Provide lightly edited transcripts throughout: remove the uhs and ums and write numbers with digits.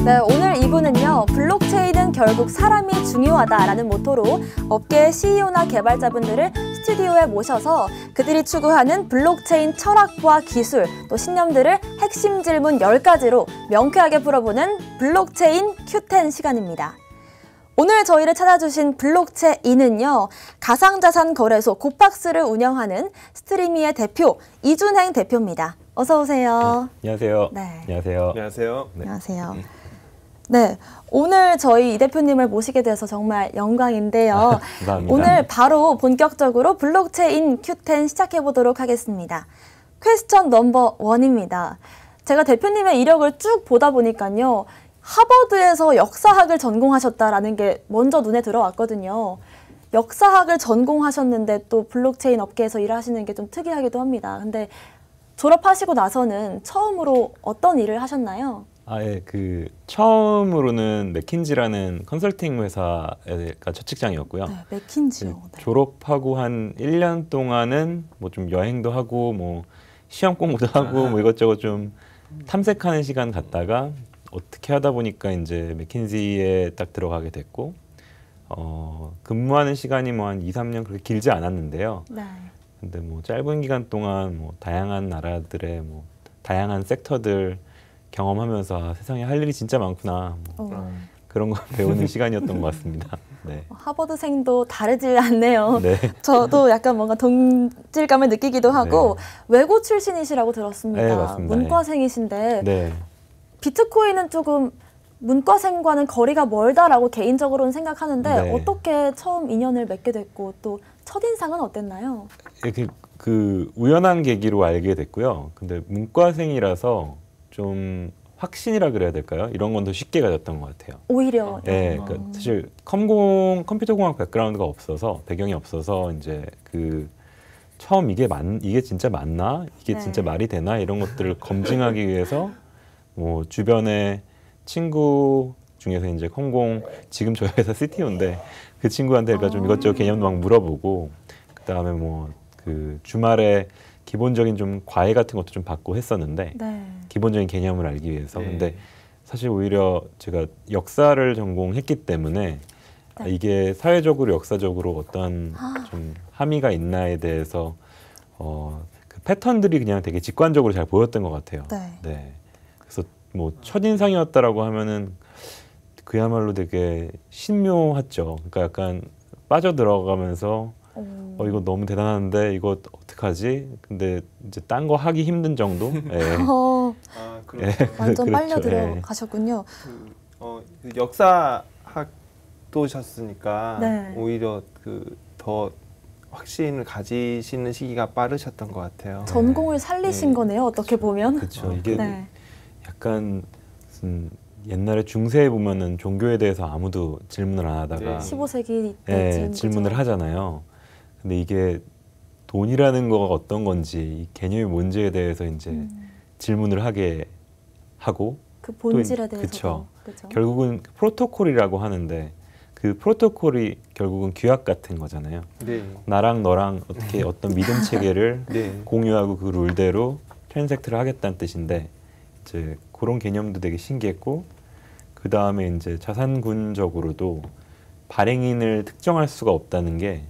네, 오늘 2부는요. 블록체인은 결국 사람이 중요하다라는 모토로 업계의 CEO나 개발자분들을 스튜디오에 모셔서 그들이 추구하는 블록체인 철학과 기술, 또 신념들을 핵심 질문 10가지로 명쾌하게 풀어보는 블록체인 Q10 시간입니다. 오늘 저희를 찾아주신 블록체인은요. 가상자산 거래소 고팍스를 운영하는 스트리미의 대표 이준행 대표입니다. 어서 오세요. 네, 안녕하세요. 네. 안녕하세요. 안녕하세요. 네. 안녕하세요. 네, 오늘 저희 이 대표님을 모시게 돼서 정말 영광인데요. 감사합니다. 오늘 바로 본격적으로 블록체인 Q10 시작해 보도록 하겠습니다. 퀘스천 넘버 1입니다. 제가 대표님의 이력을 쭉 보다 보니까요. 하버드에서 역사학을 전공하셨다라는 게 먼저 눈에 들어왔거든요. 역사학을 전공하셨는데 또 블록체인 업계에서 일하시는 게 좀 특이하기도 합니다. 근데 졸업하시고 나서는 처음으로 어떤 일을 하셨나요? 예, 처음으로는 맥킨지라는 컨설팅 회사가 첫 직장이었고요. 네, 맥킨지요. 네. 졸업하고 한 1년 동안은 뭐 좀 여행도 하고 뭐 시험 공부도 하고 뭐 이것저것 좀 탐색하는 시간 갔다가 어떻게 하다 보니까 이제 맥킨지에 딱 들어가게 됐고 근무하는 시간이 뭐 한 2, 3년 그렇게 길지 않았는데요. 네. 근데 뭐 짧은 기간 동안 뭐 다양한 나라들의 뭐 다양한 섹터들 경험하면서 세상에 할 일이 진짜 많구나 뭐 그런 거 배우는 시간이었던 것 같습니다. 네. 하버드생도 다르지 않네요. 네. 저도 약간 뭔가 동질감을 느끼기도 하고 외고 출신이시라고 들었습니다. 네, 맞습니다. 문과생이신데 네. 비트코인은 조금 문과생과는 거리가 멀다라고 개인적으로는 생각하는데 네. 어떻게 처음 인연을 맺게 됐고 또 첫인상은 어땠나요? 그 우연한 계기로 알게 됐고요. 근데 문과생이라서 좀 확신이라 그래야 될까요? 이런 건 더 쉽게 가졌던 것 같아요. 오히려. 네, 그러니까 사실 컴퓨터공학 백그라운드가 없어서 배경이 없어서 이제 처음 이게 진짜 맞나? 이게 네. 진짜 말이 되나? 이런 것들을 검증하기 위해서 뭐 주변에 친구 중에서 이제 지금 저희 회사 CTO인데 그 친구한테 그러니까 좀 이것저것 개념도 막 물어보고 그다음에 뭐 주말에 기본적인 좀 과외 같은 것도 좀 받고 했었는데 네. 기본적인 개념을 알기 위해서. 네. 근데 사실 오히려 제가 역사를 전공했기 때문에 네. 이게 사회적으로 역사적으로 어떤 좀 함의가 있나에 대해서 그 패턴들이 그냥 되게 직관적으로 잘 보였던 것 같아요. 네. 네. 그래서 뭐 첫인상이었다라고 하면은 그야말로 되게 신묘했죠. 그러니까 약간 빠져들어가면서 이거 너무 대단한데 이거 어떡하지? 근데 이제 딴 거 하기 힘든 정도? 네. 완전 그렇죠. 빨려 들어가셨군요. 역사학도셨으니까 네. 오히려 더 확신을 가지시는 시기가 빠르셨던 것 같아요. 전공을 살리신 거네요. 어떻게 보면. 그렇죠. 이게 네. 약간 무슨 옛날에 중세에 보면은 종교에 대해서 아무도 질문을 안 하다가 15세기 네, 때쯤 질문을 그죠? 하잖아요. 근데 이게 돈이라는 거가 어떤 건지 이 개념이 뭔지에 대해서 이제 질문을 하게 하고 그 본질에 또 대해서 그쵸. 결국은 프로토콜이라고 하는데 그 프로토콜이 결국은 규약 같은 거잖아요. 네. 나랑 너랑 어떻게 어떤 믿음 체계를 네. 공유하고 그 룰대로 트랜잭트를 하겠다는 뜻인데 이제 그런 개념도 되게 신기했고 그 다음에 이제 자산군적으로도 발행인을 특정할 수가 없다는 게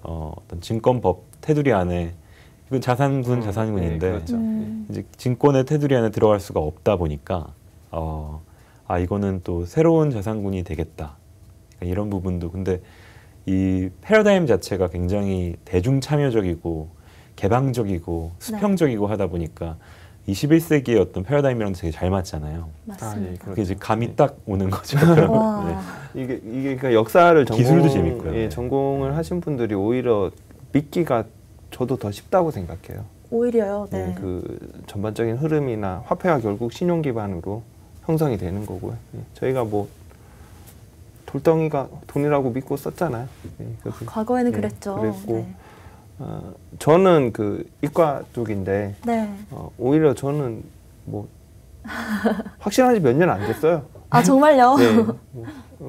어떤 증권법 테두리 안에 이건 자산군인데 네, 그렇죠. 이제 증권의 테두리 안에 들어갈 수가 없다 보니까 이거는 또 새로운 자산군이 되겠다. 그러니까 이런 부분도 근데 이 패러다임 자체가 굉장히 대중 참여적이고 개방적이고 수평적이고 하다 보니까 21세기의 어떤 패러다임이랑 되게 잘 맞잖아요. 맞습니다. 그게 이제 감이 딱 오는 거죠. 네. 이게 그러니까 역사를 기술도 재밌고요. 네. 전공을 하신 분들이 오히려 믿기가 저도 더 쉽다고 생각해요. 오히려요. 네. 그 전반적인 흐름이나 화폐가 결국 신용 기반으로 형성이 되는 거고요. 저희가 뭐 돌덩이가 돈이라고 믿고 썼잖아요. 과거에는 그랬죠. 그랬고 네. 저는 이과 쪽인데 네. 오히려 저는 뭐 확실한 지 몇 년 안 됐어요. 아 정말요? 네.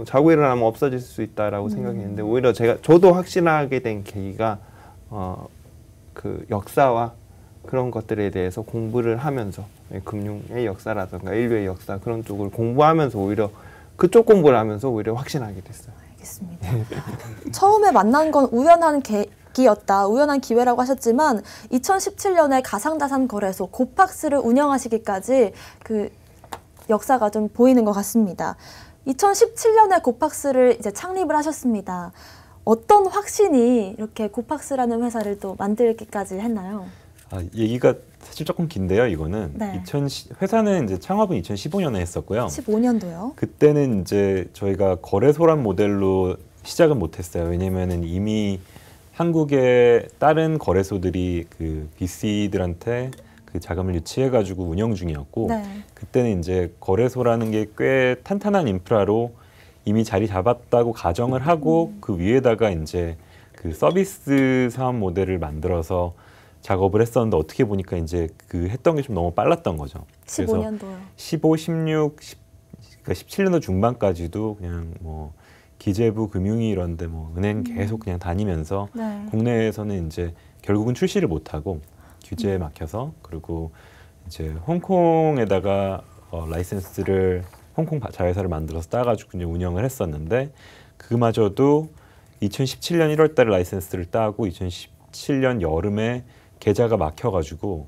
자고 일어나면 없어질 수 있다라고 생각했는데 오히려 저도 확신하게 된 계기가 그 역사와 그런 것들에 대해서 공부를 하면서 금융의 역사라든가 인류의 역사 그런 쪽을 공부하면서 오히려 그쪽 공부를 하면서 오히려 확신하게 됐어요. 알겠습니다. 처음에 만난 건 우연한 계기였다, 우연한 기회라고 하셨지만 2017년에 가상자산거래소 고팍스를 운영하시기까지 그 역사가 좀 보이는 것 같습니다. 2017년에 고팍스를 이제 창립을 하셨습니다. 어떤 확신이 이렇게 고팍스라는 회사를 또 만들기까지 했나요? 얘기가 사실 조금 긴데요. 이거는 네. 회사는 이제 창업은 2015년에 했었고요. 15년도요? 그때는 이제 저희가 거래소란 모델로 시작은 못했어요. 왜냐면은 이미 한국의 다른 거래소들이 그 VC들한테 그 자금을 유치해가지고 운영 중이었고, 네. 그때는 이제 거래소라는 게 꽤 탄탄한 인프라로 이미 자리 잡았다고 가정을 하고 그 위에다가 이제 그 서비스 사업 모델을 만들어서 작업을 했었는데 어떻게 보니까 이제 그 했던 게 좀 너무 빨랐던 거죠. 15년도요. 15, 16, 그러니까 17년도 중반까지도 그냥 뭐 기재부, 금융위 이런데 뭐 은행 계속 그냥 다니면서 네. 국내에서는 이제 결국은 출시를 못하고 규제에 막혀서 그리고 이제 홍콩에다가 라이센스를 홍콩 자회사를 만들어서 따가지고 이제 운영을 했었는데 그마저도 2017년 1월달에 라이센스를 따고 2017년 여름에 계좌가 막혀가지고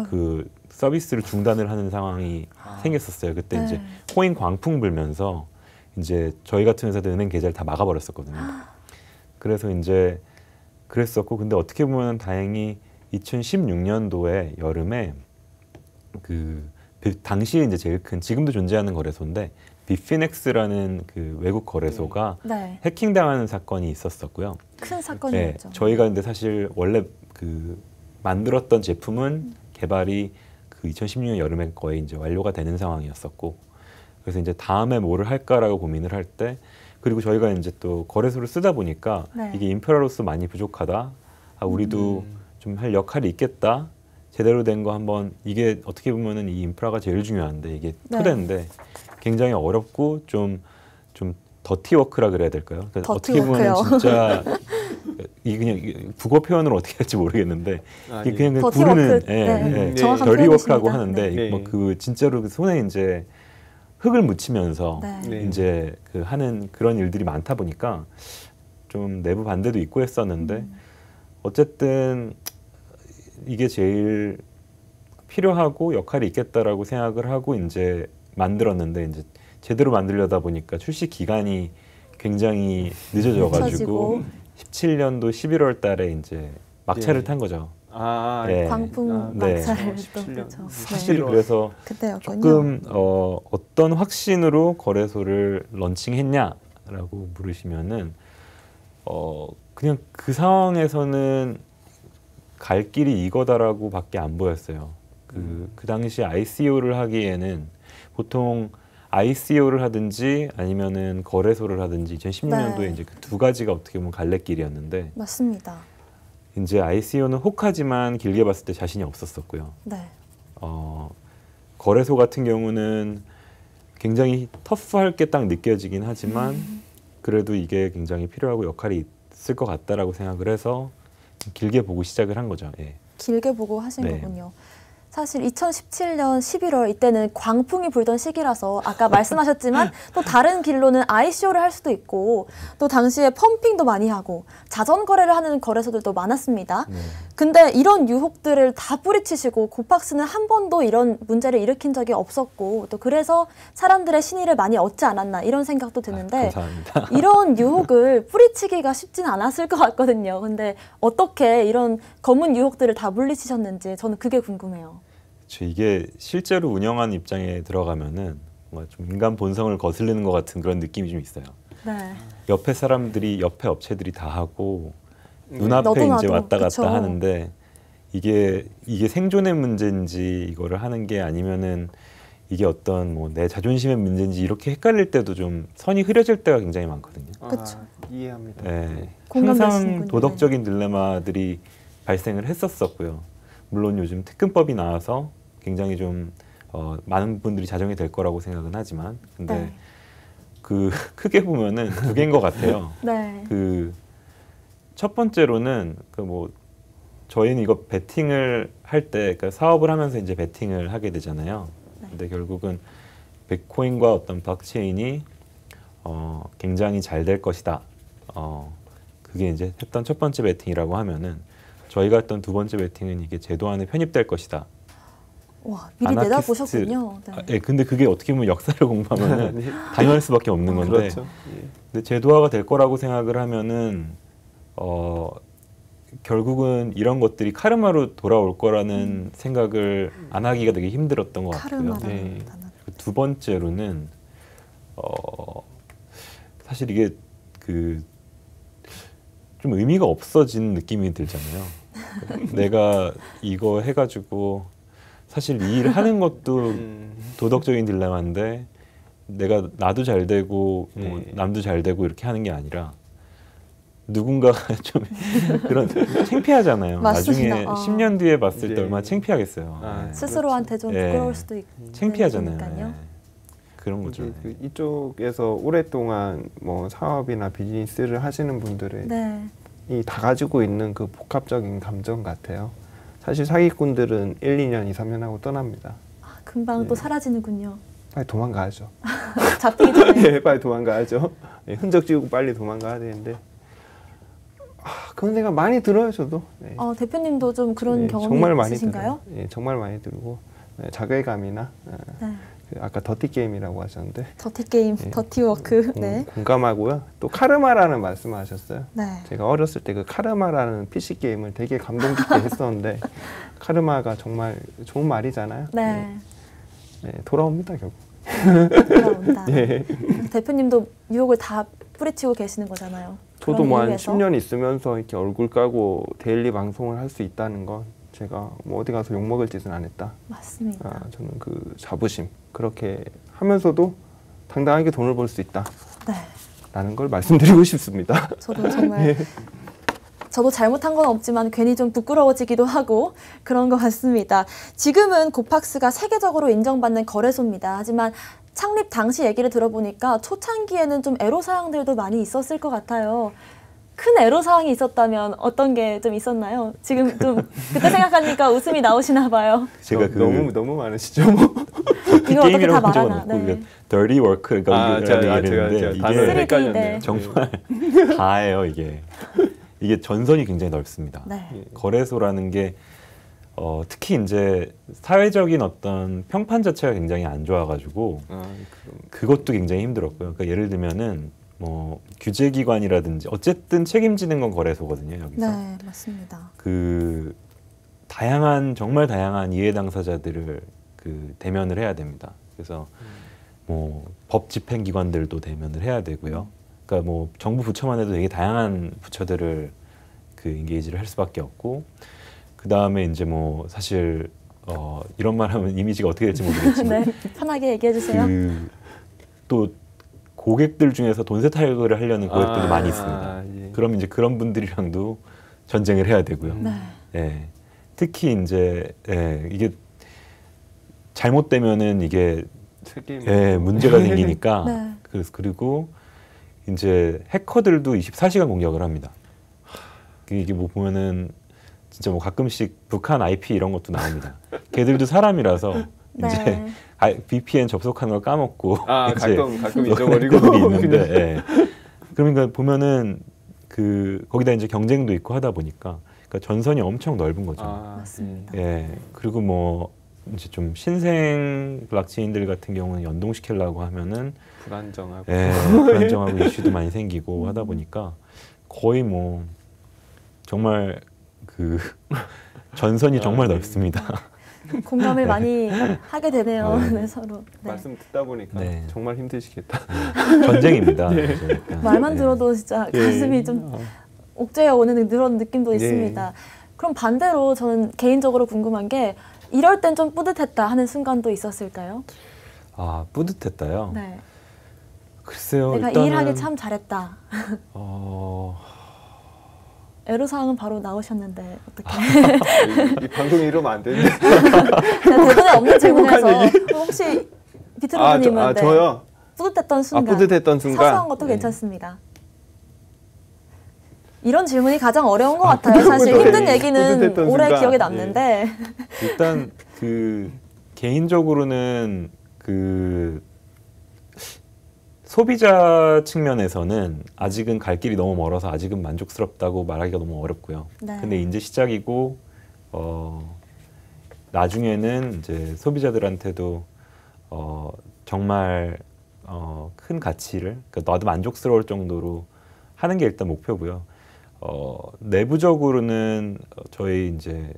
그 서비스를 중단을 하는 상황이 생겼었어요. 그때 네. 이제 코인 광풍 불면서 이제 저희 같은 회사도 은행 계좌를 다 막아버렸었거든요. 그래서 이제 그랬었고 근데 어떻게 보면 다행히 2016년도에 여름에 그 당시에 이제 제일 큰 지금도 존재하는 거래소인데 비피넥스라는 그 외국 거래소가 네. 해킹당하는 사건이 있었었고요. 큰 사건이었죠. 네, 저희가 근데 사실 원래 그 만들었던 제품은 개발이 그 2016년 여름에 거의 이제 완료가 되는 상황이었었고 그래서 이제 다음에 뭐를 할까라고 고민을 할 때 그리고 저희가 이제 또 거래소를 쓰다 보니까 네. 이게 인프라로서 많이 부족하다. 우리도 좀 할 역할이 있겠다. 제대로 된 거 한번 이게 어떻게 보면은 이 인프라가 제일 중요한데 이게 네. 토대인데 굉장히 어렵고 좀 더티 워크라 그래야 될까요? 그러니까 더티 어떻게 보면 워크요. 진짜 이 그냥 국어 표현으로 어떻게 할지 모르겠는데 이게 그냥 그 더티 구르는 워크. 네. 정확한 더리 워크라고 표현이십니다. 하는데 네. 뭐 그 진짜로 그 손에 이제 흙을 묻히면서 네. 네. 이제 그 하는 그런 일들이 많다 보니까 좀 내부 반대도 있고 했었는데 어쨌든 이게 제일 필요하고 역할이 있겠다라고 생각을 하고 이제 만들었는데 이제 제대로 만들려다 보니까 출시 기간이 굉장히 늦어져가지고 17년도 11월 달에 이제 막차를 네. 탄 거죠. 네. 광풍 네. 막차를 또 17년. 그렇죠. 사실 그래서 그때였군요. 조금 어떤 확신으로 거래소를 런칭했냐라고 물으시면은 그냥 그 상황에서는 갈 길이 이거다라고밖에 안 보였어요. 그 당시 ICO를 하기에는 보통 ICO를 하든지 아니면은 거래소를 하든지 2016년도에 네. 이제 그 두 가지가 어떻게 보면 갈래길이었는데 맞습니다. 이제 ICO는 혹하지만 길게 봤을 때 자신이 없었었고요. 네. 거래소 같은 경우는 굉장히 터프할 게 딱 느껴지긴 하지만 그래도 이게 굉장히 필요하고 역할이 있을 것 같다라고 생각을 해서 길게 보고 시작을 한 거죠. 예. 길게 보고 하신 네. 거군요. 사실 2017년 11월 이때는 광풍이 불던 시기라서 아까 말씀하셨지만 또 다른 길로는 ICO를 할 수도 있고 또 당시에 펌핑도 많이 하고 자전 거래를 하는 거래소들도 많았습니다. 네. 근데 이런 유혹들을 다 뿌리치시고 고팍스는 한 번도 이런 문제를 일으킨 적이 없었고 또 그래서 사람들의 신의를 많이 얻지 않았나 이런 생각도 드는데 감사합니다. 이런 유혹을 뿌리치기가 쉽진 않았을 것 같거든요. 근데 어떻게 이런 검은 유혹들을 다 물리치셨는지 저는 그게 궁금해요. 이게 실제로 운영하는 입장에 들어가면은 뭔가 좀 인간 본성을 거슬리는 것 같은 그런 느낌이 좀 있어요. 네. 옆에 사람들이 옆에 업체들이 다 하고 네. 눈앞에 너도 이제 나도, 왔다 갔다 그쵸. 하는데 이게 생존의 문제인지 이거를 하는 게 아니면은 이게 어떤 뭐 내 자존심의 문제인지 이렇게 헷갈릴 때도 좀 선이 흐려질 때가 굉장히 많거든요. 그쵸. 이해합니다. 네. 공감되시는군요. 항상 도덕적인 딜레마들이 발생을 했었었고요. 물론 요즘 특근법이 나와서 굉장히 좀 많은 분들이 자정이 될 거라고 생각은 하지만 근데 네. 그 크게 보면은 두 개인 것 같아요. 네. 그 첫 번째로는 그 뭐 저희는 이거 베팅을 할 때, 그러니까 사업을 하면서 이제 베팅을 하게 되잖아요. 네. 근데 결국은 비트코인과 어떤 블록체인이 굉장히 잘 될 것이다. 그게 이제 했던 첫 번째 베팅이라고 하면은 저희가 했던 두 번째 베팅은 이게 제도 안에 편입될 것이다. 와, 미리 내다보셨군요. 네. 예, 근데 그게 어떻게 보면 역사를 공부하면은 당연할 수밖에 없는 건데. 그렇죠. 예. 근데 제도화가 될 거라고 생각을 하면은 결국은 이런 것들이 카르마로 돌아올 거라는 생각을 안 하기가 되게 힘들었던 것 같고요. 카르마라는 네. 단어. 두 번째로는 사실 이게 그 좀 의미가 없어진 느낌이 들잖아요. 내가 이거 해가지고 사실 이 일을 하는 것도 도덕적인 딜레마인데 내가 나도 잘 되고 뭐 네. 남도 잘 되고 이렇게 하는 게 아니라 누군가가 좀 그런 창피하잖아요. 맞습니다. 나중에 10년 뒤에 봤을 때 네. 얼마나 창피하겠어요. 아, 네. 스스로한테 좀 예. 부끄러울 수도 있고 창피하잖아요. 그러니까요. 네. 그런 거죠. 이게 그 이쪽에서 오랫동안 뭐 사업이나 비즈니스를 하시는 분들의 네. 이 다 가지고 있는 그 복합적인 감정 같아요. 사실 사기꾼들은 1, 2년, 2, 3년 하고 떠납니다. 금방 또 네. 사라지는군요. 빨리 도망가야죠. 잡히기 전에. 예, 빨리 도망가야죠. 예, 흔적 지우고 빨리 도망가야 되는데 그런 생각 많이 들어요, 저도. 네. 대표님도 좀 그런 네, 경험이 정말 많이 있으신가요? 들어요. 예, 정말 많이 들고 자괴감이나 네. 그 아까 더티 게임이라고 하셨는데 더티 게임, 네. 더티 워크. 네. 공감하고요. 또 카르마라는 말씀하셨어요. 네. 제가 어렸을 때 그 카르마라는 PC 게임을 되게 감동 깊게 했었는데 카르마가 정말 좋은 말이잖아요. 네. 네, 돌아옵니다 결국. 돌아온다. 예. 대표님도 유혹을 다 뿌리치고 계시는 거잖아요. 저도 그런 뭐 한 이유에서. 10년 있으면서 이렇게 얼굴 까고 데일리 방송을 할 수 있다는 건 제가 뭐 어디 가서 욕 먹을 짓은 안 했다. 맞습니다. 저는 그 자부심 그렇게 하면서도 당당하게 돈을 벌 수 있다. 네. 라는 걸 말씀드리고 싶습니다. 저도 정말 저도 잘못한 건 없지만 괜히 좀 부끄러워지기도 하고 그런 것 같습니다. 지금은 고팍스가 세계적으로 인정받는 거래소입니다. 하지만 창립 당시 얘기를 들어보니까 초창기에는 좀 애로사항들도 많이 있었을 것 같아요. 큰 애로사항이 있었다면 어떤 게 좀 있었나요? 지금 좀 그때 생각하니까 웃음이 나오시나 봐요. 제가 너무 많으시죠. 뭐. 이거 어떻게 다 게임이라고 말하나. 적어놓고 네. 이게 dirty work가 제가 얘기했는데 단어를 이게 헷갈렸네요. 네. 정말 다예요 이게. 이게 전선이 굉장히 넓습니다. 네. 거래소라는 게 특히 이제 사회적인 어떤 평판 자체가 굉장히 안 좋아가지고 그것도 굉장히 힘들었고요. 그러니까 예를 들면은 뭐 규제기관이라든지 어쨌든 책임지는 건 거래소거든요. 여기서 네, 맞습니다. 그 정말 다양한 이해 당사자들을 그 대면을 해야 됩니다. 그래서 뭐 법 집행기관들도 대면을 해야 되고요. 그러니까 뭐 정부 부처만 해도 되게 다양한 부처들을 그 인게이지를 할 수밖에 없고 그 다음에 이제 뭐 사실 이런 말하면 이미지가 어떻게 될지 모르겠지만 네, 편하게 얘기해 주세요. 또 고객들 중에서 돈 세탁을 하려는 고객들도 많이 있습니다. 예. 그럼 이제 그런 분들이랑도 전쟁을 해야 되고요. 네. 예. 특히 이제 이게 잘못되면은 이게 문제가 생기니까 네. 그리고 이제 해커들도 24시간 공격을 합니다. 이게 뭐 보면은 진짜 뭐 가끔씩 북한 IP 이런 것도 나옵니다. 걔들도 사람이라서 네. 이제 VPN 접속하는 걸 까먹고 이제 가끔 잊어버리고 애들이 있는데 예. 그러니까 보면은 그 거기다 이제 경쟁도 있고 하다 보니까 그러니까 전선이 엄청 넓은 거죠. 맞습니다. 예. 그리고 뭐 이제 좀 신생 블록체인들 같은 경우는 연동시키려고 하면은 불안정하고 불안정하고 이슈도 많이 생기고 하다 보니까 거의 뭐 정말 그 전선이 정말 넓습니다. 공감을 많이 하게 되네요. 네, 서로. 네. 말씀 듣다 보니까 네. 정말 힘드시겠다. 전쟁입니다. 그래서 약간, 말만 들어도 진짜 가슴이 좀 옥죄어 오는 그런 느낌도 있습니다. 그럼 반대로 저는 개인적으로 궁금한 게 이럴 땐 좀 뿌듯했다 하는 순간도 있었을까요? 아 뿌듯했다요. 네. 글쎄요. 내가 이 일하기 참 잘했다. 애로사항은 바로 나오셨는데 어떻게? 이 방송이 이러면 안 되는데. 대본에 없는 질문에서 혹시 비트로드님은 저요? 뿌듯했던 순간, 뿌듯했던 순간. 사소한 것도 괜찮습니다. 이런 질문이 가장 어려운 것 같아요. 사실 힘든 얘기는 뿌듯했던 오래 순간. 기억에 남는데. 일단 그 개인적으로는 그 소비자 측면에서는 아직은 갈 길이 너무 멀어서 아직은 만족스럽다고 말하기가 너무 어렵고요. 네. 근데 이제 시작이고 나중에는 이제 소비자들한테도 정말 큰 가치를, 그러니까 나도 만족스러울 정도로 하는 게 일단 목표고요. 내부적으로는 저희 이제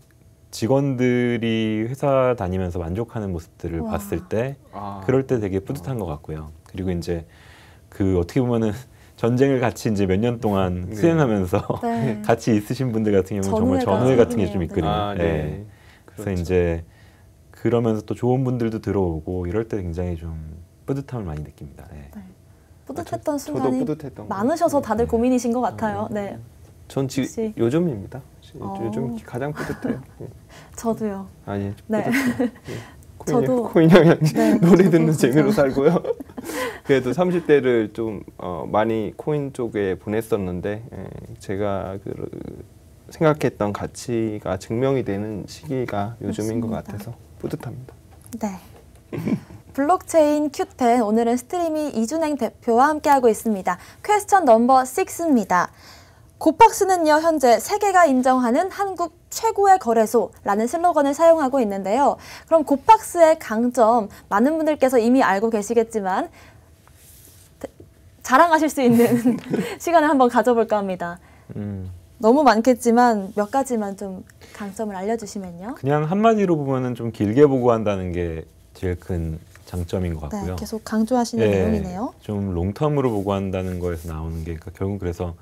직원들이 회사 다니면서 만족하는 모습들을 와. 봤을 때 아, 그럴 때 되게 뿌듯한 것 같고요. 그리고 이제 그 어떻게 보면은 전쟁을 같이 이제 몇 년 동안 네. 수행하면서 네. 같이 있으신 분들 같은 경우는 정말 전우회가 전우회 같은 게 좀 생기네요. 있거든요. 아, 네. 예. 그래서 그렇죠. 이제 그러면서 또 좋은 분들도 들어오고 이럴 때 굉장히 좀 뿌듯함을 많이 느낍니다. 예. 뿌듯했던 저도 순간이 뿌듯했던 많으셔서 거. 다들 고민이신 것 같아요. 네, 전 혹시- 요즘입니다. 어. 요즘 가장 뿌듯해요. 예. 저도요. 아니, 네. 뿌듯해요. 예. 저도- 코인 형이 네, 노래 저도 듣는 진짜. 재미로 살고요. 그래도 30대를 좀 많이 코인 쪽에 보냈었는데 제가 생각했던 가치가 증명이 되는 시기가 요즘인 것 맞습니다. 같아서 뿌듯합니다. 네. 블록체인 Q10 오늘은 스트리미 이준행 대표와 함께하고 있습니다. 퀘스천 넘버 6입니다. 고팍스는요 현재 세계가 인정하는 한국 최고의 거래소라는 슬로건을 사용하고 있는데요. 그럼 고팍스의 강점 많은 분들께서 이미 알고 계시겠지만 자랑하실 수 있는 시간을 한번 가져볼까 합니다. 너무 많겠지만 몇 가지만 좀 강점을 알려주시면요. 그냥 한마디로 보면은 좀 길게 보고 한다는 게 제일 큰 장점인 것 같고요. 네, 계속 강조하시는 예, 내용이네요. 좀 롱텀으로 보고 한다는 거에서 나오는 게 그러니까 결국 그래서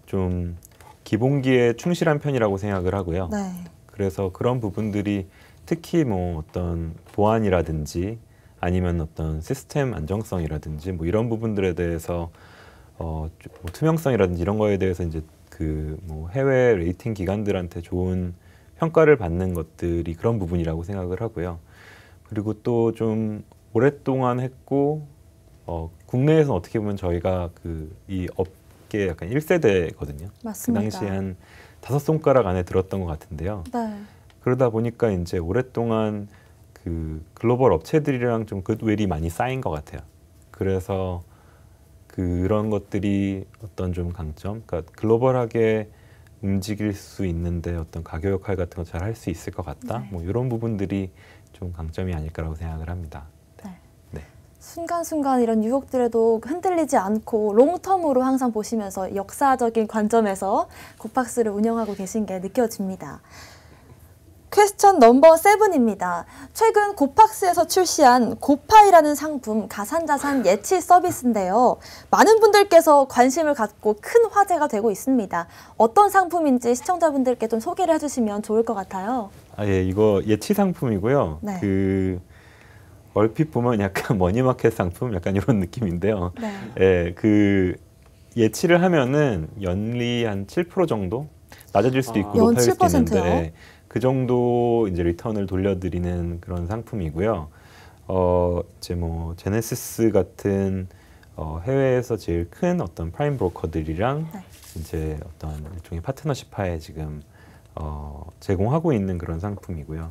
좀 기본기에 충실한 편이라고 생각을 하고요. 네. 그래서 그런 부분들이 특히 뭐 어떤 보안이라든지 아니면 어떤 시스템 안정성이라든지 뭐 이런 부분들에 대해서 뭐 투명성이라든지 이런 거에 대해서 이제 그 뭐 해외 레이팅 기관들한테 좋은 평가를 받는 것들이 그런 부분이라고 생각을 하고요. 그리고 또 좀 오랫동안 했고 국내에서는 어떻게 보면 저희가 그 이 업계 약간 1세대거든요. 그 맞습니다. 당시에 한 5손가락 안에 들었던 것 같은데요. 네. 그러다 보니까 이제 오랫동안 그 글로벌 업체들이랑 좀 굿윌이 많이 쌓인 것 같아요. 그래서 그런 것들이 어떤 좀 강점, 그러니까 글로벌하게 움직일 수 있는데 어떤 가교 역할 같은 거 잘 할 수 있을 것 같다. 네. 뭐 이런 부분들이 좀 강점이 아닐까라고 생각을 합니다. 네. 네. 순간순간 이런 유혹들에도 흔들리지 않고 롱텀으로 항상 보시면서 역사적인 관점에서 고팍스를 운영하고 계신 게 느껴집니다. 퀘스천 넘버 7입니다. 최근 고팍스에서 출시한 고파이라는 상품 가상자산 예치 서비스인데요. 많은 분들께서 관심을 갖고 큰 화제가 되고 있습니다. 어떤 상품인지 시청자분들께 좀 소개를 해주시면 좋을 것 같아요. 아, 예, 이거 예치 상품이고요. 네. 그 얼핏 보면 약간 머니마켓 상품 약간 이런 느낌인데요. 네. 예, 그 예치를 하면은 연리 한 7% 정도 낮아질 수도 있고 연 높아질 수도 7%요? 있는데 그 정도 이제 리턴을 돌려드리는 그런 상품이고요. 이제 뭐 제네시스 같은 해외에서 제일 큰 어떤 프라임 브로커들이랑 네. 이제 어떤 일종의 파트너십하에 지금 제공하고 있는 그런 상품이고요.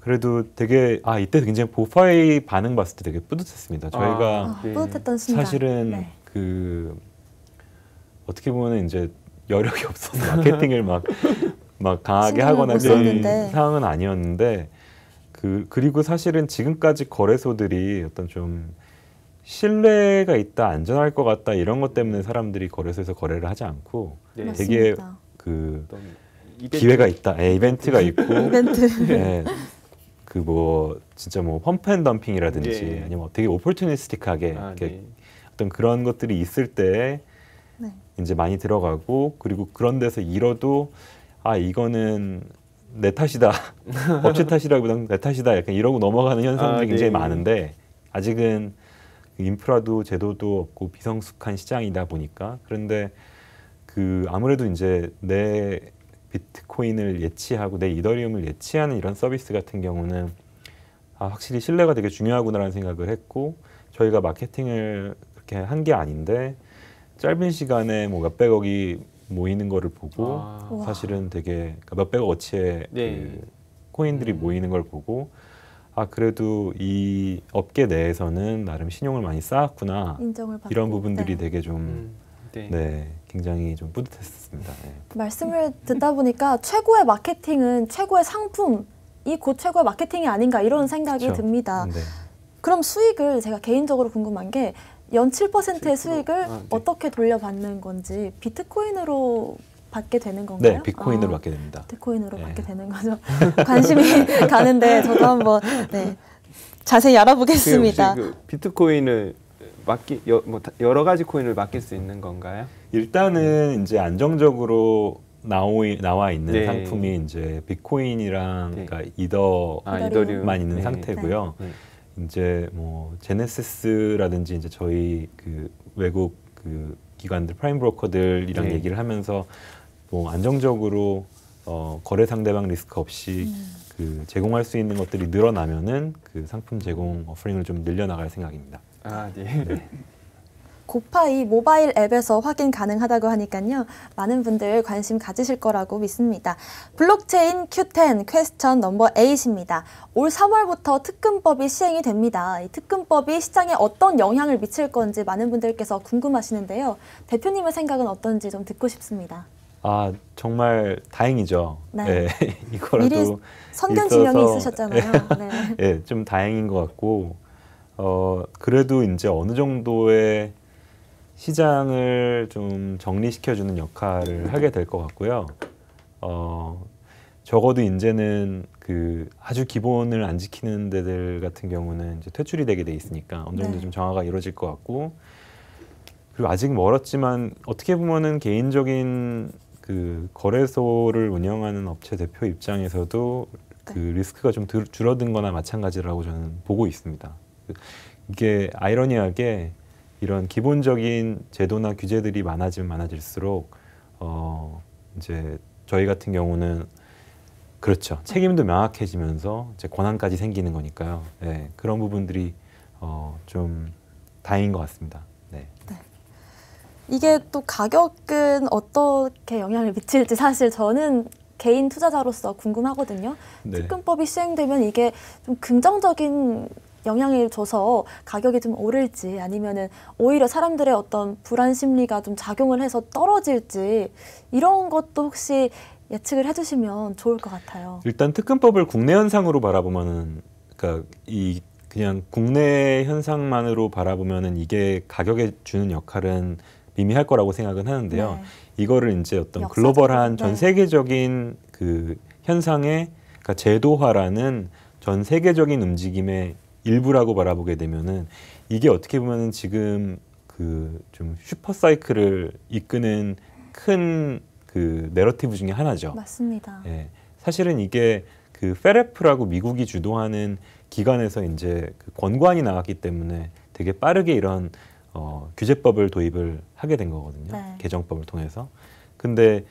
그래도 되게 이때 굉장히 고파이 반응 봤을 때 되게 뿌듯했습니다. 저희가 네. 뿌듯했던 순간. 사실은 네. 그 어떻게 보면 이제 여력이 없어서 마케팅을 막 강하게 신경을 하거나 못 그런 썼는데. 상황은 아니었는데 그리고 사실은 지금까지 거래소들이 어떤 좀 신뢰가 있다, 안전할 것 같다 이런 것 때문에 사람들이 거래소에서 거래를 하지 않고 네. 되게 맞습니다. 그 어떤 이벤트. 기회가 있다, 이벤트가 있고 이벤트. 예, 그 뭐 진짜 뭐 펌프앤덤핑이라든지 예. 아니면 되게 오퍼튜니스틱하게 이렇게 네. 어떤 그런 것들이 있을 때 네. 이제 많이 들어가고 그리고 그런 데서 잃어도 이거는 내 탓이다 업체 탓이라기보다는 내 탓이다 약간 이러고 넘어가는 현상들이 굉장히 네. 많은데 아직은 인프라도 제도도 없고 비성숙한 시장이다 보니까 그런데 그 아무래도 이제 내 비트코인을 예치하고 내 이더리움을 예치하는 이런 서비스 같은 경우는 확실히 신뢰가 되게 중요하구나라는 생각을 했고 저희가 마케팅을 그렇게 한 게 아닌데 짧은 시간에 뭐 몇백억이 모이는 거를 보고 아. 사실은 되게 그러니까 몇백억 어치의 네. 그 코인들이 모이는 걸 보고 아 그래도 이 업계 내에서는 나름 신용을 많이 쌓았구나 인정을 받고 이런 부분들이 네. 되게 좀 네. 네, 굉장히 좀 뿌듯했습니다. 네. 말씀을 듣다 보니까 최고의 마케팅은 최고의 상품이 곧 최고의 마케팅이 아닌가 이런 생각이 그렇죠. 듭니다. 네. 그럼 수익을 제가 개인적으로 궁금한 게 연 7%의 7%? 수익을 아, 네. 어떻게 돌려받는 건지 비트코인으로 받게 되는 건가요? 네, 비트코인으로 아, 받게 됩니다. 비트코인으로 네. 받게 되는 거죠. 관심이 가는데 저도 한번 네, 자세히 알아보겠습니다. 그 비트코인을 여러 가지 코인을 맡길 수 있는 건가요? 일단은 이제 안정적으로 나와 있는 네. 상품이 이제 비트코인이랑 네. 그러니까 이더만 이더리움. 있는 네. 상태고요. 네. 이제 뭐 제네시스라든지 이제 저희 그 외국 그 기관들 프라임 브로커들이랑 네. 얘기를 하면서 뭐 안정적으로 거래 상대방 리스크 없이 그 제공할 수 있는 것들이 늘어나면은 그 상품 제공 어퍼링을 좀 늘려나갈 생각입니다. 아, 네. 고파이 모바일 앱에서 확인 가능하다고 하니까요. 많은 분들 관심 가지실 거라고 믿습니다. 블록체인 Q10 퀘스천 넘버 8입니다. 올 3월부터 특금법이 시행이 됩니다. 이 특금법이 시장에 어떤 영향을 미칠 건지 많은 분들께서 궁금하시는데요. 대표님의 생각은 어떤지 좀 듣고 싶습니다. 아 정말 다행이죠. 네. 네. 이거라도 미리 선견지명이 있어서 있으셨잖아요. 네. 예, 좀 다행인 것 같고 그래도 이제 어느 정도의 시장을 좀 정리시켜주는 역할을 하게 될 것 같고요. 적어도 이제는 그 아주 기본을 안 지키는 데들 같은 경우는 이제 퇴출이 되게 돼 있으니까 어느 정도 네. 좀 정화가 이루어질 것 같고 그리고 아직 멀었지만 어떻게 보면은 개인적인 그 거래소를 운영하는 업체 대표 입장에서도 그 리스크가 좀 줄어든 거나 마찬가지라고 저는 보고 있습니다. 이게 아이러니하게 이런 기본적인 제도나 규제들이 많아지면 많아질수록 이제 저희 같은 경우는 그렇죠. 책임도 명확해지면서 이제 권한까지 생기는 거니까요. 네, 그런 부분들이 좀 다행인 것 같습니다. 네. 이게 또 가격은 어떻게 영향을 미칠지 사실 저는 개인 투자자로서 궁금하거든요. 네. 특금법이 시행되면 이게 좀 긍정적인 영향을 줘서 가격이 좀 오를지 아니면은 오히려 사람들의 어떤 불안 심리가 좀 작용을 해서 떨어질지 이런 것도 혹시 예측을 해주시면 좋을 것 같아요. 일단 특금법을 국내 현상으로 바라보면은 그러니까 이 그냥 국내 현상만으로 바라보면은 이게 가격에 주는 역할은 미미할 거라고 생각은 하는데요. 네. 이거를 이제 어떤 역사적으로, 글로벌한 전 네. 세계적인 그 현상의 그러니까 제도화라는 전 세계적인 움직임의 일부라고 바라보게 되면은 이게 어떻게 보면은 지금 그 좀 슈퍼 사이클을 이끄는 큰 그 내러티브 중에 하나죠. 맞습니다. 예. 사실은 이게 그 페레프라고 미국이 주도하는 기관에서 이제 그 권고안이 나왔기 때문에 되게 빠르게 이런 규제법을 도입을 하게 된 거거든요. 네. 개정법을 통해서. 근데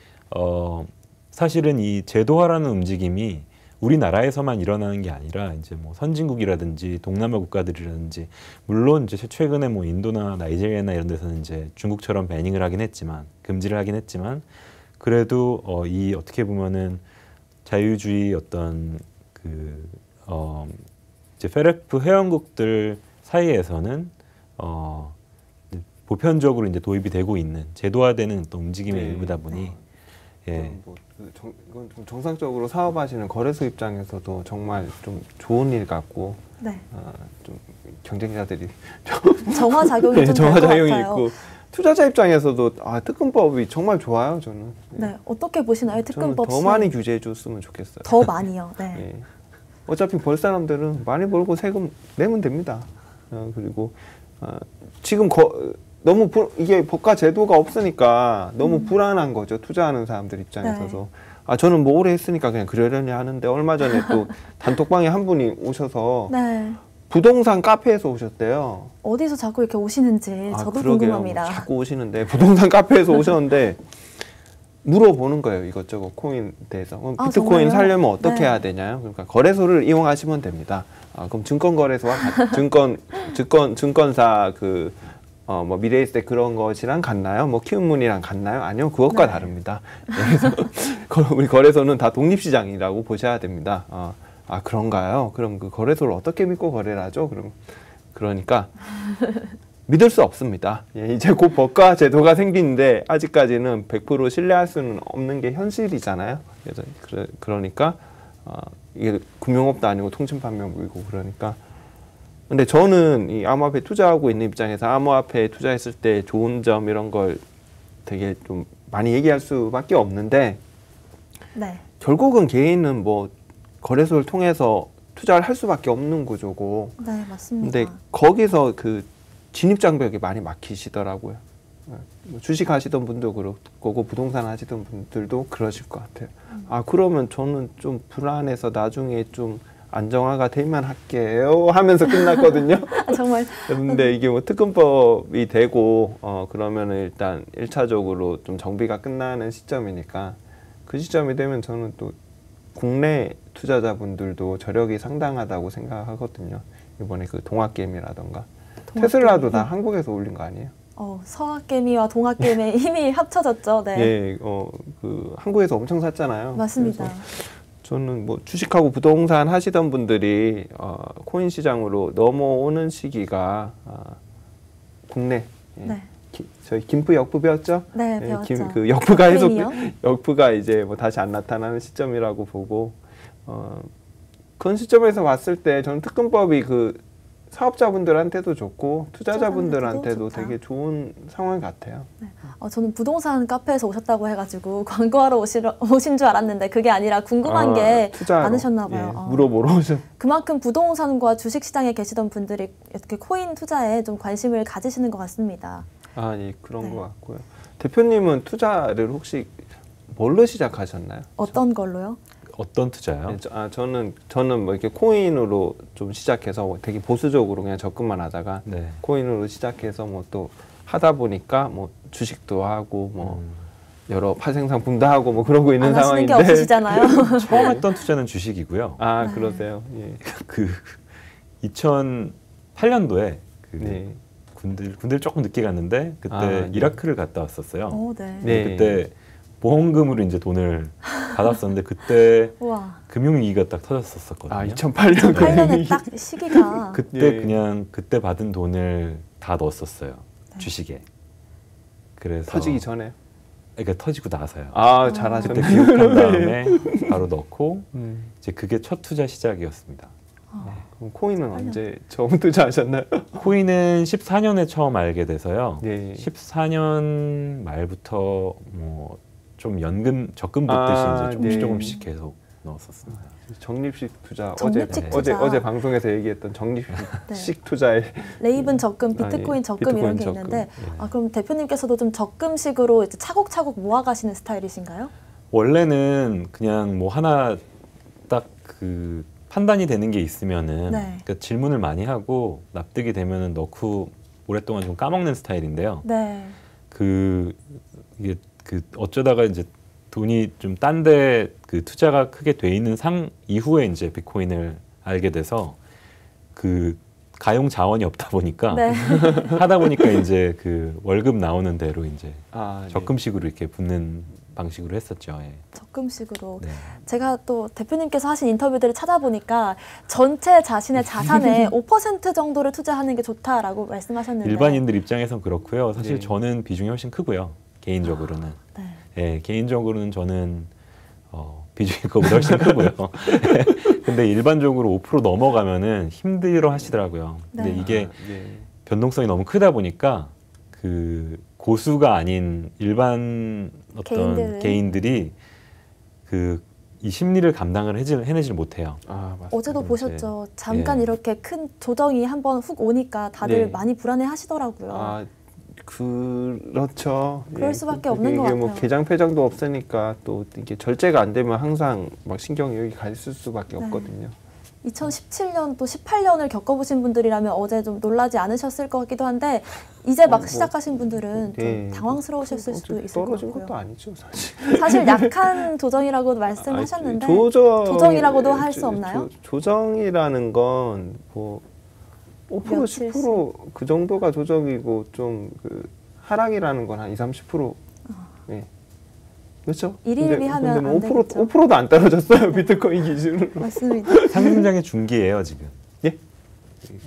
사실은 이 제도화라는 움직임이 우리나라에서만 일어나는 게 아니라 이제 뭐 선진국이라든지 동남아 국가들이라든지 물론 이제 최근에 뭐 인도나 나이지리아나 이런 데서는 이제 중국처럼 배닝을 하긴 했지만 금지를 하긴 했지만 그래도 이 어떻게 보면은 자유주의 어떤 그 이제 페레프 회원국들 사이에서는 보편적으로 이제 도입이 되고 있는 제도화되는 또 움직임의 네. 일부다 보니 예. 이건 좀 정상적으로 사업하시는 거래소 입장에서도 정말 좀 좋은 일 같고 네. 좀 경쟁자들이 정화 작용이 네, 좀 될 정화 것 작용이 같아요. 있고 투자자 입장에서도 특금법이 정말 좋아요 저는. 네. 어떻게 보시나요? 저는 특금법 더 시행? 많이 규제해 줬으면 좋겠어요. 더 많이요. 네. 예. 어차피 벌 사람들은 많이 벌고 세금 내면 됩니다. 그리고 지금 너무 이게 법과 제도가 없으니까 너무 불안한 거죠. 투자하는 사람들 입장에서도. 저는 뭐 오래 했으니까 그냥 그러려니 하는데 얼마 전에 또 단톡방에 한 분이 오셔서 네. 부동산 카페에서 오셨대요. 어디서 자꾸 이렇게 오시는지 저도 그러게요. 궁금합니다. 뭐 자꾸 오시는데 부동산 카페에서 오셨는데 물어보는 거예요. 이것저것 코인 대해서. 그럼 비트코인 정말요? 사려면 어떻게 네. 해야 되냐요? 그러니까 거래소를 이용하시면 됩니다. 그럼 증권거래소와 증권사 그 뭐 미래에셋 그런 것이랑 같나요? 뭐 키움문이랑 같나요? 아니요, 그것과 네. 다릅니다. 그래서 우리 거래소는 다 독립시장이라고 보셔야 됩니다. 아 그런가요? 그럼 그 거래소를 어떻게 믿고 거래를 하죠? 그러니까 믿을 수 없습니다. 예, 이제 곧 법과 제도가 생기는데 아직까지는 100% 신뢰할 수는 없는 게 현실이잖아요. 그러니까 이게 금융업도 아니고 통신판매업이고 그러니까. 근데 저는 이 암호화폐 투자하고 있는 입장에서 암호화폐에 투자했을 때 좋은 점 이런 걸 되게 좀 많이 얘기할 수밖에 없는데 네. 결국은 개인은 뭐 거래소를 통해서 투자를 할 수밖에 없는 구조고. 네, 맞습니다. 근데 거기서 그 진입 장벽이 많이 막히시더라고요. 뭐 주식 하시던 분도 그럴 거고 부동산 하시던 분들도 그러실 것 같아요. 아 그러면 저는 좀 불안해서 나중에 좀 안정화가 되면 할게요 하면서 끝났거든요. 정말. 근데 이게 뭐 특근법이 되고 그러면은 일단 1차적으로 좀 정비가 끝나는 시점이니까 그 시점이 되면 저는 또 국내 투자자분들도 저력이 상당하다고 생각하거든요. 이번에 그 동학개미라던가 테슬라도 다 한국에서 올린 거 아니에요? 서학개미와 동학개미의 힘이 합쳐졌죠. 네. 예, 그 한국에서 엄청 샀잖아요. 맞습니다. 저는 뭐 주식하고 부동산 하시던 분들이 코인 시장으로 넘어오는 시기가 국내 네. 저희 김프 역부 배웠죠? 네, 배웠죠. 그 역부가 해석 개미요? 역부가 이제 뭐 다시 안 나타나는 시점이라고 보고 그런 시점에서 봤을 때 저는 특근법이 그 사업자분들한테도 좋고 투자자분들한테도 좋다. 되게 좋은 상황 같아요. 네. 저는 부동산 카페에서 오셨다고 해가지고 광고하러 오신 줄 알았는데 그게 아니라 궁금한 게 투자로, 많으셨나 봐요. 예, 물어보러 오셨. 그만큼 부동산과 주식시장에 계시던 분들이 이렇게 코인 투자에 좀 관심을 가지시는 것 같습니다. 예, 그런 네. 것 같고요. 대표님은 투자를 혹시 뭘로 시작하셨나요? 어떤 걸로요? 어떤 투자요? 네, 저는 뭐 이렇게 코인으로 좀 시작해서 되게 보수적으로 그냥 접근만 하다가 네. 코인으로 시작해서 뭐 또 하다 보니까 뭐 주식도 하고 뭐 여러 파생 상품도 하고 뭐 그러고 있는 안 하시는 게 상황인데 없으시잖아요. 처음 했던 투자는 주식이고요. 아 네. 그러세요? 예. 그 2008년도에 그 네. 군대를 조금 늦게 갔는데 그때 네. 이라크를 갔다 왔었어요. 네. 네. 그때 보험금으로 이제 돈을 받았었는데 그때 우와. 금융위기가 딱 터졌었거든요. 2008년 8년에 딱 시기가. 그때 예. 그냥 그때 받은 돈을 다 넣었었어요. 네. 주식에. 그래서 터지기 전에. 그러니까 터지고 나서요. 아 그때 잘하셨네. 기록한 다음에 바로 넣고 음. 이제 그게 첫 투자 시작이었습니다. 그럼 코인은 언제 처음 투자하셨나요? 코인은 14년에 처음 알게 돼서요. 네. 14년 말부터 뭐 좀 적금 붓듯이 이제 조금씩 네. 조금씩 계속 넣었었습니다. 적립식 투자 적립식 투자. 어제 방송에서 얘기했던 적립식 네. 투자에 레이븐 적금, 비트코인 예. 적금 이런 비트코인 게 적금. 있는데 예. 그럼 대표님께서도 좀 적금식으로 이제 차곡차곡 모아가시는 스타일이신가요? 원래는 그냥 뭐 하나 딱 그 판단이 되는 게 있으면은 네. 그러니까 질문을 많이 하고 납득이 되면은 넣고 오랫동안 좀 까먹는 스타일인데요. 네. 이게 어쩌다가 이제 돈이 좀 딴 데 그 투자가 크게 돼 있는 이후에 이제 비트코인을 알게 돼서 그 가용 자원이 없다 보니까 네. 하다 보니까 이제 그 월급 나오는 대로 이제 네. 적금식으로 이렇게 붓는 방식으로 했었죠. 예. 적금식으로. 네. 제가 또 대표님께서 하신 인터뷰들을 찾아보니까 전체 자신의 자산의 5% 정도를 투자하는 게 좋다라고 말씀하셨는데 일반인들 입장에선 그렇고요. 사실 네. 저는 비중이 훨씬 크고요. 개인적으로는. 네. 예, 개인적으로는 저는 비중이 그거보다 훨씬 크고요. 근데 일반적으로 5% 넘어가면은 힘들어 하시더라고요. 근데 네. 이게 네. 변동성이 너무 크다 보니까 그 고수가 아닌 일반 어떤 개인들이 그 이 심리를 감당을 해내질 못해요. 맞습니다. 어제도 보셨죠. 잠깐 예. 이렇게 큰 조정이 한번 훅 오니까 다들 네. 많이 불안해 하시더라고요. 그렇죠. 그럴 수밖에 없는 것 이게 뭐 같아요. 개장 폐장도 없으니까 또 이게 절제가 안 되면 항상 막 신경이 여기 가 있을 수밖에 네. 없거든요. 2017년 또 18년을 겪어보신 분들이라면 어제 좀 놀라지 않으셨을 것 같기도 한데 이제 막 시작하신 분들은 좀 네. 당황스러우셨을 수도 있을 것 떨어진 같고요. 것도 아니죠, 사실. 사실 약한 조정이라고 말씀하셨는데 조정이라고도 할 수 없나요? 조정이라는 건 뭐 5% 며칠씩. 10%그 정도가 조정이고 좀 그 하락이라는 건 한 20-30%. 네. 그렇죠? 일일이 하면 뭐 안 되겠죠. 5%도 안 떨어졌어요. 비트코인 기준으로. 맞습니다. 상승장의 중기예요 지금. 예?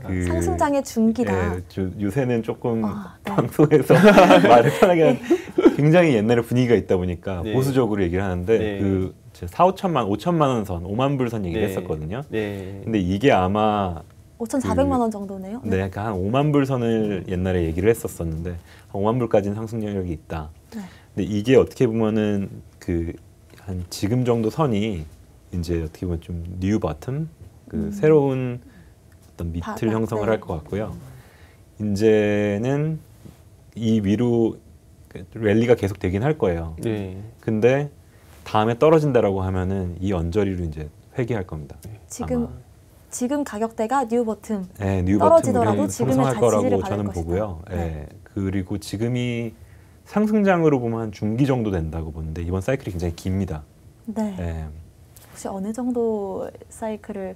그, 상승장의 중기다. 예, 요새는 조금 네. 방송에서 말을 편하게 굉장히 옛날에 분위기가 있다 보니까 네. 보수적으로 얘기를 하는데 네. 그 5천만 원 선, 5만 불 선 얘기를 네. 했었거든요. 네. 근데 이게 아마 5,400만 원 정도네요. 네, 그러니까 한 5만 불 선을 옛날에 얘기를 했었었는데 한 5만 불까지는 상승 영역이 있다. 네. 근데 이게 어떻게 보면은 그 한 지금 정도 선이 이제 어떻게 보면 좀 뉴 버튼, 그 새로운 어떤 밑을 바닥, 형성을 네. 할 것 같고요. 이제는 이 위로 랠리가 계속 되긴 할 거예요. 네. 근데 다음에 떨어진다라고 하면은 이 언저리로 이제 회귀할 겁니다. 지금 가격대가 뉴 버튼. 네, 뉴 떨어지더라도 버튼을 지금의 형성할 지지를 거라고 받을 저는 것이다. 보고요. 네. 예, 그리고 지금이 상승장으로 보면 한 중기 정도 된다고 보는데 이번 사이클이 굉장히 깁니다. 네. 예. 혹시 어느 정도 사이클을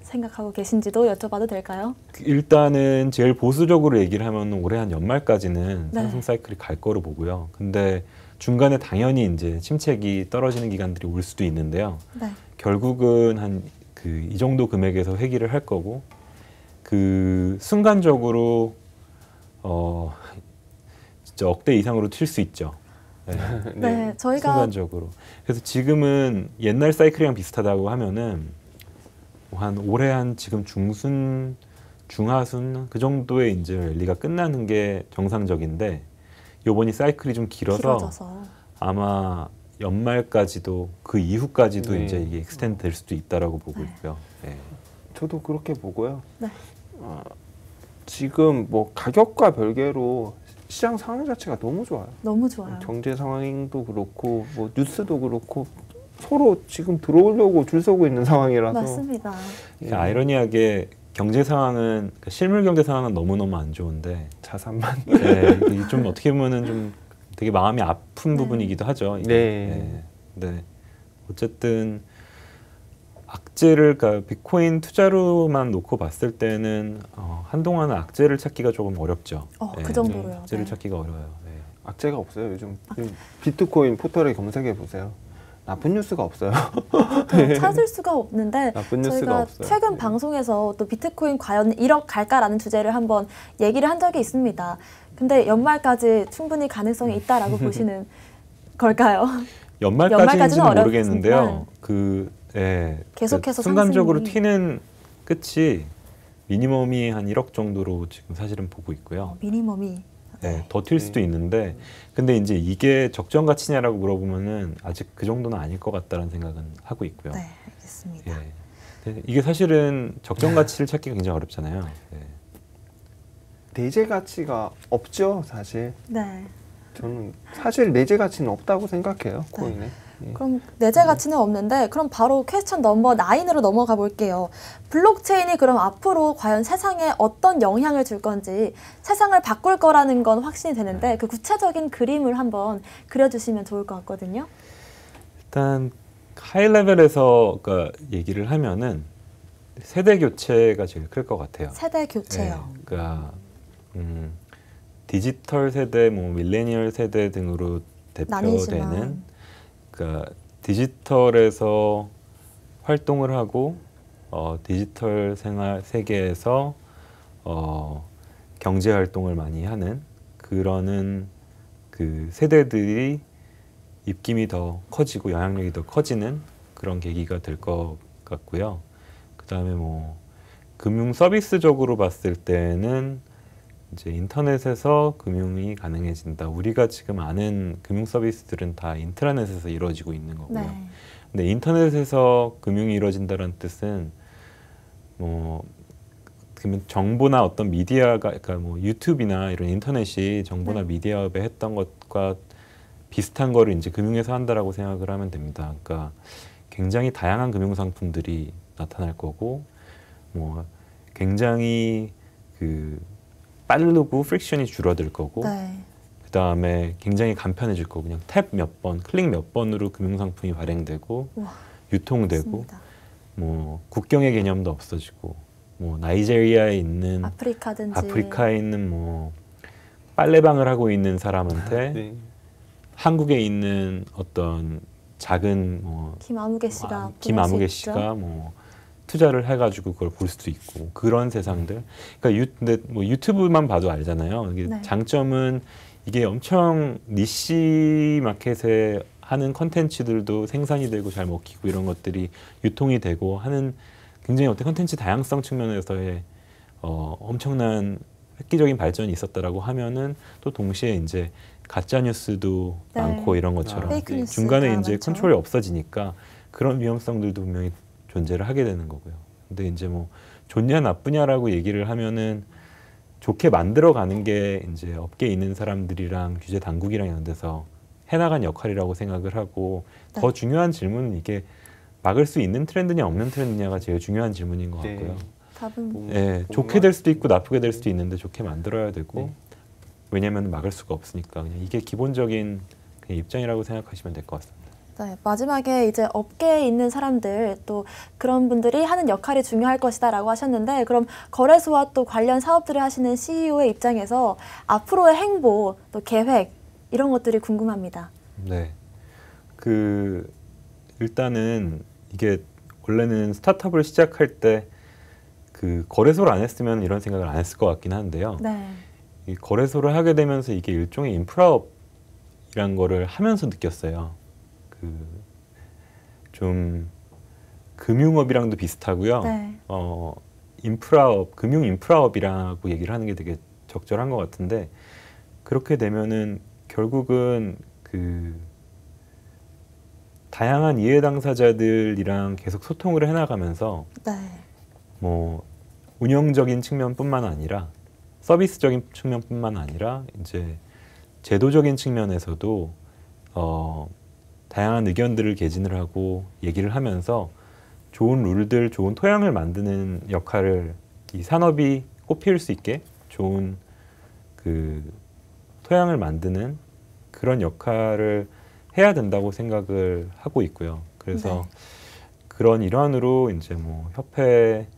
생각하고 계신지도 여쭤봐도 될까요? 일단은 제일 보수적으로 얘기를 하면 올해 한 연말까지는 네. 상승 사이클이 갈 거로 보고요. 근데 중간에 당연히 이제 침체기 떨어지는 기간들이 올 수도 있는데요. 네. 결국은 한 이 정도 금액에서 회귀를 할 거고 그 순간적으로 진짜 억대 이상으로 튈 수 있죠. 네. 네, 저희가 순간적으로. 그래서 지금은 옛날 사이클이랑 비슷하다고 하면은 한 올해 한 지금 중순, 중하순 그 정도의 이제 랠리가 끝나는 게 정상적인데 요번이 사이클이 좀 길어져서. 아마 연말까지도 그 이후까지도 네. 이제 이게 익스텐드 될 수도 있다라고 보고 네. 있고요. 네. 저도 그렇게 보고요. 네. 지금 뭐 가격과 별개로 시장 상황 자체가 너무 좋아요. 너무 좋아요. 경제 상황도 그렇고 뭐 뉴스도 그렇고 서로 지금 들어오려고 줄 서고 있는 상황이라서. 맞습니다. 예, 아이러니하게 경제 상황은 그러니까 실물 경제 상황은 너무너무 안 좋은데 자산만. 네, 이게 좀 어떻게 보면은 좀 되게 마음이 아픈 네. 부분이기도 하죠. 이게. 네. 네. 어쨌든 악재를 그러니까 비트코인 투자로만 놓고 봤을 때는 한동안은 악재를 찾기가 조금 어렵죠. 그 정도로요. 악재를 네. 찾기가 어려워요. 네. 악재가 없어요. 요즘 비트코인 포털에 검색해 보세요. 나쁜 뉴스가 없어요. 찾을 수가 없는데 나쁜 뉴스가 저희가 없어요. 최근 네. 방송에서 또 비트코인 과연 1억 갈까라는 주제를 한번 얘기를 한 적이 있습니다. 근데 연말까지 충분히 가능성이 있다라고 보시는 걸까요? 연말까지는 연말까지는 모르겠는데요. 계속해서 순간적으로 상승이. 튀는 끝이 미니멈이 한 1억 정도로 지금 사실은 보고 있고요. 미니멈이. 네, 더 튈 수도 있는데 근데 이제 이게 적정 가치냐라고 물어보면은 아직 그 정도는 아닐 것 같다는 생각은 하고 있고요. 네, 알겠습니다. 예. 네, 이게 사실은 적정 가치를 찾기가 굉장히 어렵잖아요. 예. 내재 가치가 없죠, 사실. 네. 저는 사실 내재 가치는 없다고 생각해요, 코인에. 예. 그럼 내재 가치는 없는데 그럼 바로 퀘스천 넘버 9으로 넘어가 볼게요. 블록체인이 그럼 앞으로 과연 세상에 어떤 영향을 줄 건지 세상을 바꿀 거라는 건 확신이 되는데 그 구체적인 그림을 한번 그려주시면 좋을 것 같거든요. 일단 하이 레벨에서 그러니까 얘기를 하면은 세대 교체가 제일 클 것 같아요. 세대 교체요. 예, 그러니까 디지털 세대, 뭐 밀레니얼 세대 등으로 대표되는 나뉘지만. 그러니까 디지털에서 활동을 하고 디지털 생활 세계에서 경제 활동을 많이 하는 그러는 그 세대들이 입김이 더 커지고 영향력이 더 커지는 그런 계기가 될 것 같고요. 그다음에 뭐 금융 서비스적으로 봤을 때는 이제 인터넷에서 금융이 가능해진다. 우리가 지금 아는 금융 서비스들은 다 인트라넷에서 이루어지고 있는 거고요. 네. 근데 인터넷에서 금융이 이루어진다는 뜻은 뭐 그러면 정보나 어떤 미디어가 그러니까 뭐 유튜브나 이런 인터넷이 정보나 네. 미디어업에 했던 것과 비슷한 거를 이제 금융에서 한다라고 생각을 하면 됩니다. 그러니까 굉장히 다양한 금융 상품들이 나타날 거고 뭐 굉장히 그 빠르고 프릭션이 줄어들 거고 네. 그 다음에 굉장히 간편해질 거고 그냥 탭 몇 번, 클릭 몇 번으로 금융 상품이 발행되고 우와, 유통되고 맞습니다. 뭐 국경의 개념도 없어지고 뭐 나이제리아에 있는 아프리카든지 아프리카에 있는 뭐 빨래방을 하고 있는 사람한테 네. 한국에 있는 어떤 작은 뭐 김아무개 씨가 김아무개 씨가 뭐 투자를 해가지고 그걸 볼 수도 있고 그런 세상들. 그러니까 근데 뭐 유튜브만 봐도 알잖아요. 이게 네. 장점은 이게 엄청 니시 마켓에 하는 컨텐츠들도 생산이 되고 잘 먹히고 이런 것들이 유통이 되고 하는 굉장히 어떤 컨텐츠 다양성 측면에서의 엄청난 획기적인 발전이 있었다라고 하면은 또 동시에 이제 가짜 뉴스도 네. 많고 이런 것처럼 페이크 뉴스가 중간에 이제 많죠. 컨트롤이 없어지니까 그런 위험성들도 분명히 존재를 하게 되는 거고요. 근데 이제 뭐 좋냐 나쁘냐라고 얘기를 하면은 좋게 만들어가는 게 이제 업계에 있는 사람들이랑 규제 당국이랑 연대서 해나간 역할이라고 생각을 하고 네. 더 중요한 질문은 이게 막을 수 있는 트렌드냐 없는 트렌드냐가 제일 중요한 질문인 것 같고요. 네. 답은 예, 좋게 될 수도 있고 나쁘게 될 수도 있는데 좋게 만들어야 되고 네. 왜냐하면 막을 수가 없으니까 그냥 이게 기본적인 그냥 입장이라고 생각하시면 될 것 같습니다. 네, 마지막에 이제 업계에 있는 사람들 또 그런 분들이 하는 역할이 중요할 것이다라고 하셨는데 그럼 거래소와 또 관련 사업들을 하시는 CEO의 입장에서 앞으로의 행보 또 계획 이런 것들이 궁금합니다. 네, 일단은 이게 원래는 스타트업을 시작할 때 거래소를 안 했으면 이런 생각을 안 했을 것 같긴 한데요. 네, 이 거래소를 하게 되면서 이게 일종의 인프라업이란 거를 하면서 느꼈어요. 좀 금융업이랑도 비슷하고요. 네. 인프라업, 금융 인프라업이라고 얘기를 하는 게 되게 적절한 것 같은데 그렇게 되면은 결국은 다양한 이해 당사자들이랑 계속 소통을 해나가면서 네, 뭐 운영적인 측면뿐만 아니라 서비스적인 측면뿐만 아니라 이제 제도적인 측면에서도 다양한 의견들을 개진을 하고 얘기를 하면서 좋은 룰들, 좋은 토양을 만드는 역할을 이 산업이 꽃피울 수 있게 좋은 토양을 만드는 그런 역할을 해야 된다고 생각을 하고 있고요. 그래서 네. 그런 일환으로 이제 뭐 협회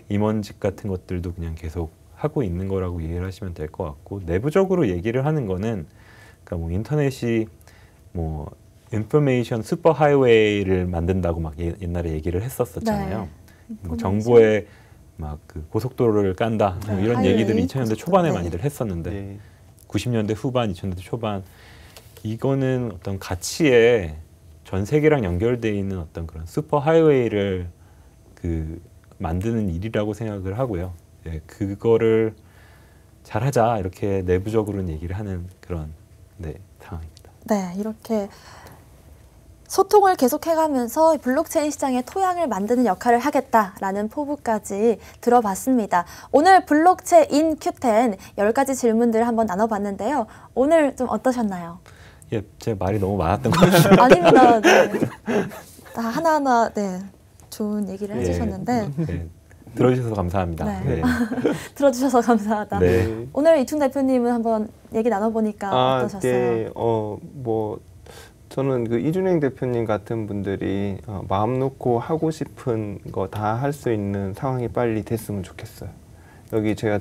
임원직 같은 것들도 그냥 계속 하고 있는 거라고 이해를 하시면 될 것 같고 내부적으로 얘기를 하는 거는 그러니까 뭐 인터넷이 뭐 인포메이션 슈퍼 하이웨이를 만든다고 막 옛날에 얘기를 했었었잖아요. 뭐 정부에 막 고속도로를 깐다 뭐 이런 하이웨이, 얘기들을 2000년대 초반에 네. 많이들 했었는데 네. 90년대 후반, 2000년대 초반 이거는 어떤 가치에 전 세계랑 연결되어 있는 어떤 그런 슈퍼 하이웨이를 만드는 일이라고 생각을 하고요. 예, 그거를 잘하자 이렇게 내부적으로는 얘기를 하는 그런 상황입니다. 네, 이렇게 소통을 계속해가면서 블록체인 시장의 토양을 만드는 역할을 하겠다라는 포부까지 들어봤습니다. 오늘 블록체인 Q10 10가지 질문들을 한번 나눠봤는데요. 오늘 좀 어떠셨나요? 예, 제 말이 너무 많았던 것 같아요. 아닙니다. 네. 다 하나하나 좋은 얘기를 예, 해주셨는데 네, 들어주셔서 감사합니다. 네. 네. 들어주셔서 감사하다. 네. 오늘 이충 대표님은 한번 얘기 나눠보니까 어떠셨어요? 네. 뭐 저는 이준행 대표님 같은 분들이 마음 놓고 하고 싶은 거 다 할 수 있는 상황이 빨리 됐으면 좋겠어요. 여기 제가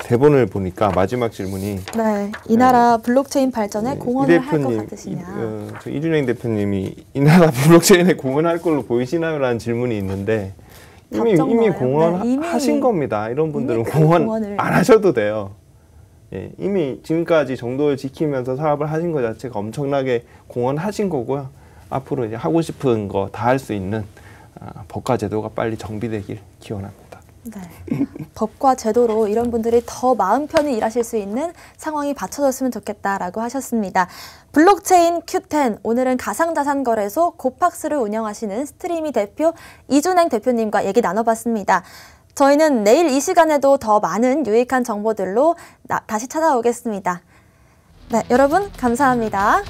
대본을 보니까 마지막 질문이 네, 이 나라 블록체인 발전에 공헌을 할 것 같으시냐? 저 이준행 대표님이 이 나라 블록체인에 공헌할 걸로 보이시나요? 라는 질문이 있는데 이미 공헌하신 겁니다. 이런 분들은 공헌 안 하셔도 돼요. 예, 이미 지금까지 정도를 지키면서 사업을 하신 것 자체가 엄청나게 공헌하신 거고요. 앞으로 이제 하고 싶은 거 다 할 수 있는 법과 제도가 빨리 정비되길 기원합니다. 네. 법과 제도로 이런 분들이 더 마음 편히 일하실 수 있는 상황이 받쳐졌으면 좋겠다라고 하셨습니다. 블록체인 Q10 오늘은 가상자산거래소 고팍스를 운영하시는 스트리미 대표 이준행 대표님과 얘기 나눠봤습니다. 저희는 내일 이 시간에도 더 많은 유익한 정보들로 다시 찾아오겠습니다. 네, 여러분 감사합니다.